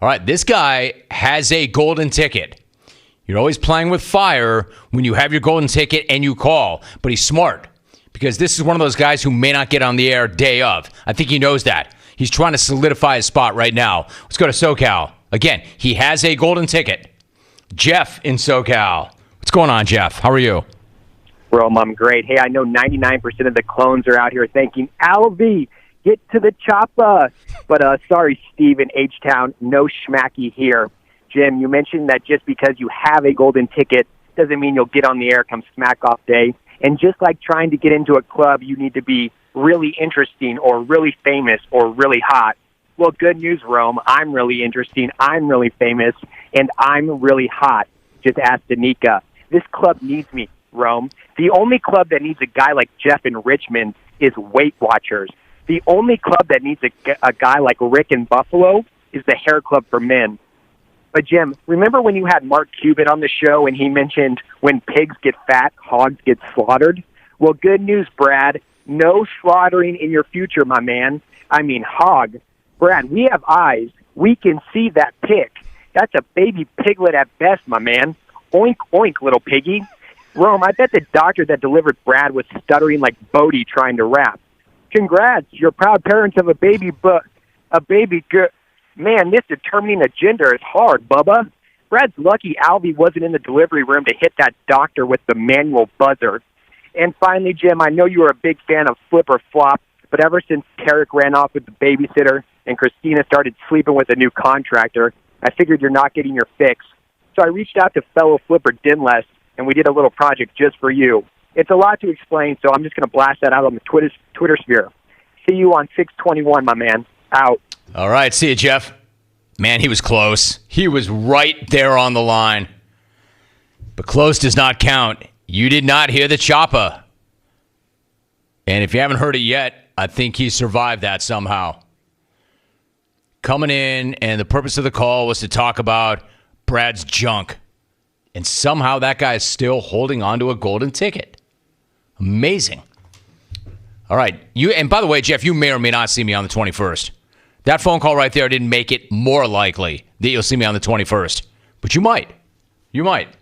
All right, this guy has a golden ticket. You're always playing with fire when you have your golden ticket and you call. But he's smart because this is one of those guys who may not get on the air day of. I think he knows that. He's trying to solidify his spot right now. Let's go to Socal. Again, he has a golden ticket. Jeff in Socal. What's going on, Jeff? How are you? Rome, I'm great. Hey, I know 99% of the clones are out here thinking, Alvy, get to the choppa. But sorry, Steve in H-Town, no schmacky here. Jim, you mentioned that just because you have a golden ticket doesn't mean you'll get on the air come smack off day. And just like trying to get into a club, you need to be really interesting or really famous or really hot. Well, good news, Rome. I'm really interesting, I'm really famous, and I'm really hot. Just ask Danica. This club needs me, Rome. The only club that needs a guy like Jeff in Richmond is Weight Watchers. The only club that needs a guy like Rick in Buffalo is the Hair Club for Men. But, Jim, remember when you had Mark Cuban on the show and he mentioned when pigs get fat, hogs get slaughtered? Well, good news, Brad. No slaughtering in your future, my man. I mean, hog. Brad, we have eyes. We can see that pig. That's a baby piglet at best, my man. Oink, oink, little piggy. Rome, I bet the doctor that delivered Brad was stuttering like Bodie trying to rap. Congrats, you're proud parents of a baby girl. Man, this determining a gender is hard, Bubba. Brad's lucky Alvy wasn't in the delivery room to hit that doctor with the manual buzzer. And finally, Jim, I know you were a big fan of Flip or Flop, but ever since Tarek ran off with the babysitter and Christina started sleeping with a new contractor, I figured you're not getting your fix. So I reached out to fellow Flipper Dinless, and we did a little project just for you. It's a lot to explain, so I'm just going to blast that out on the Twitter sphere. See you on 621, my man. Out. All right, see you, Jeff. Man, he was close. He was right there on the line. But close does not count. You did not hear the choppa. And if you haven't heard it yet, I think he survived that somehow. Coming in, and the purpose of the call was to talk about Brad's junk. And somehow that guy is still holding on to a golden ticket. Amazing. All right. And by the way, Jeff, you may or may not see me on the 21st. That phone call right there didn't make it more likely that you'll see me on the 21st. But you might. You might.